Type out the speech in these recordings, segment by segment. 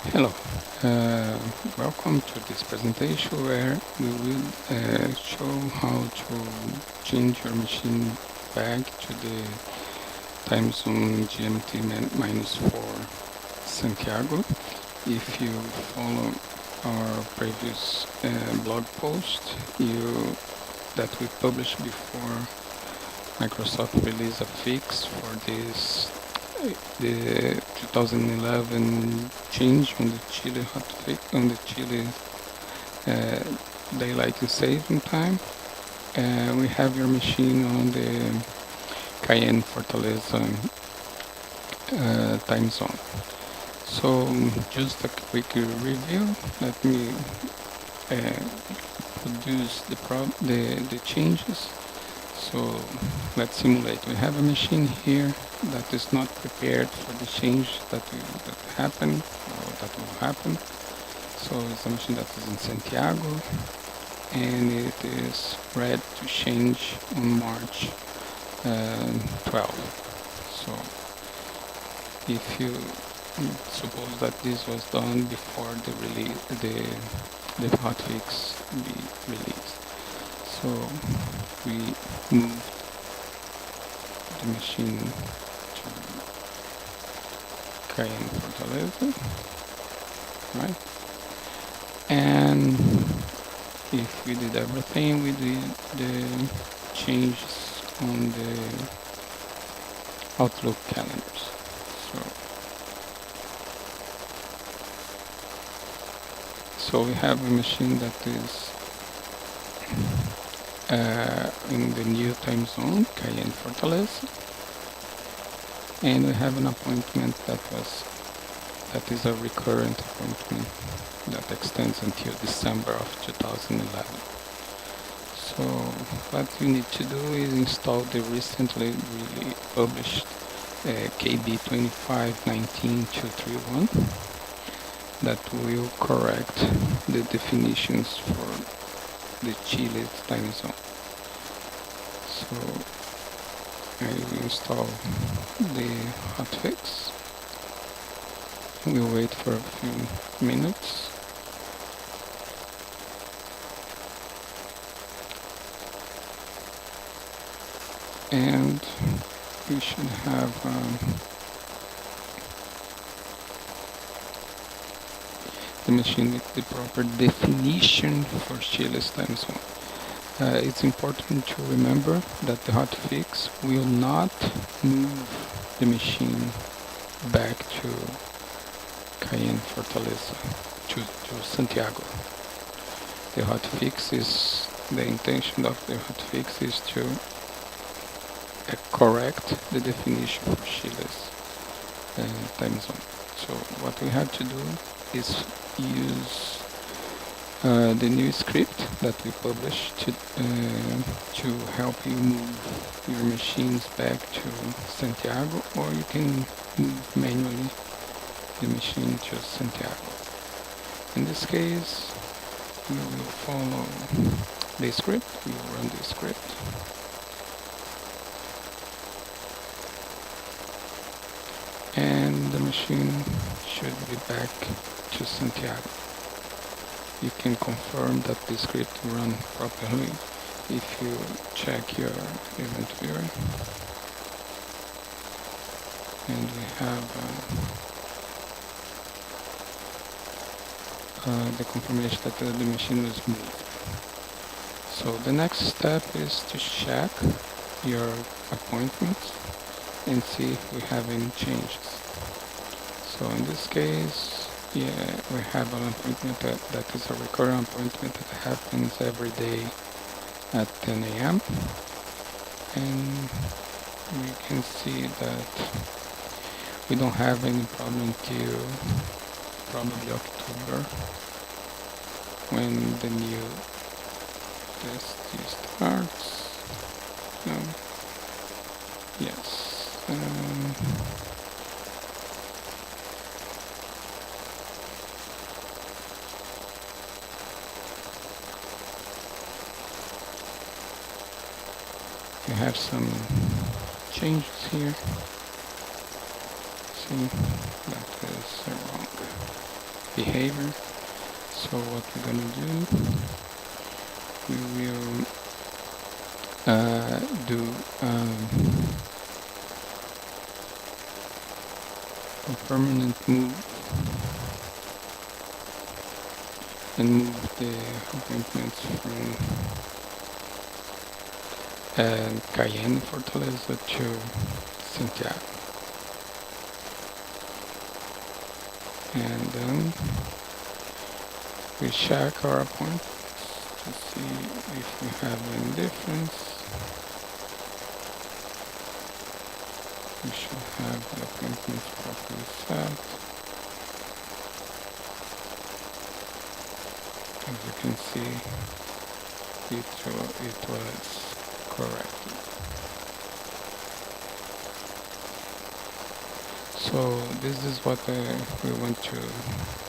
Hello, uh, welcome to this presentation where we will show how to change your machine back to the time zone GMT minus 4 Santiago. If you follow our previous blog post that we published before Microsoft released a fix for this the 2011 change on the Chile hotfix on the Chile daylight saving time. We have your machine on the Cayenne Fortaleza time zone. So just a quick review. Let me produce the changes. So let's simulate. We have a machine here that is not prepared for the change that happened or that will happen. So it's a machine that is in Santiago and it is ready to change on March 12. So if you suppose that this was done before the release, the hotfix be released. So we move the machine to Cayenne Fortaleza, right? And if we did everything, we did the changes on the Outlook calendars. So we have a machine that is in the new time zone, Cayenne Fortaleza, and we have an appointment that is a recurrent appointment that extends until December of 2011. So what you need to do is install the recently published KB 2519231 that will correct the definitions for the Chile time zone. So I will install the hotfix. We'll wait for a few minutes. And we should have the machine with the proper definition for Chile's time zone. It's important to remember that the hotfix will not move the machine back to Cayenne Fortaleza, to Santiago. The intention of the hotfix is to correct the definition for Chile's time zone. So what we have to do is use the new script that we published to help you move your machines back to Santiago, or you can move manually the machine to Santiago. In this case, we will follow the script. We will run the script. And the machine should be back to Santiago. You can confirm that the script run properly if you check your event viewer. And we have the confirmation that the machine was moved. So the next step is to check your appointments and see if we have any changes. So in this case, we have an appointment that is a recurrent appointment that happens every day at 10 a.m. And we can see that we don't have any problem until probably October, when the new test starts. Yes. We have some changes here. See, that is wrong. behavior. So what we're gonna do, we will do a permanent move and move the appointments from Cayenne Fortaleza to Santiago. And then we check our appointments to see if we have any difference. We should have the appointments properly set. As you can see, it was corrected. So this is what we want to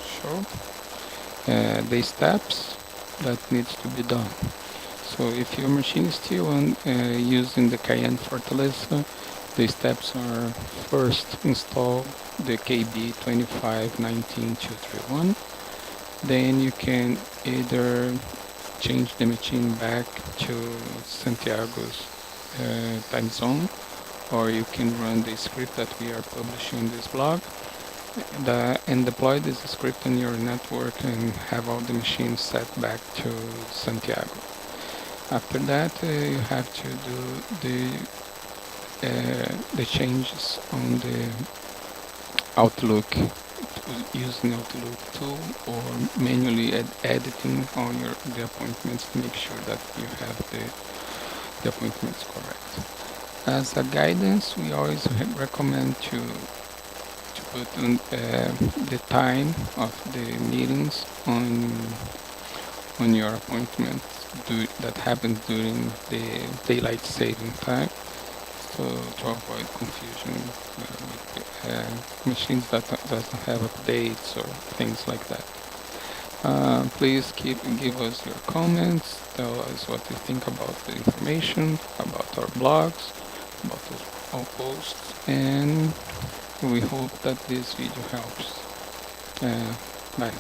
show. The steps that needs to be done. So if your machine is still using the Cayenne Fortaleza, the steps are: first install the KB 2519231. Then you can either change the machine back to Santiago's time zone, or you can run the script that we are publishing in this blog and deploy this script in your network and have all the machines set back to Santiago. After that, you have to do the changes on the Outlook using Outlook tool, or manually editing all the appointments to make sure that you have the appointments correct. As a guidance, we always recommend to put the time of the meetings on your appointment that happens during the daylight saving time, so to avoid confusion with machines that doesn't have updates or things like that. Please give us your comments, tell us what you think about the information, about our blogs, about our posts, and we hope that this video helps. Bye.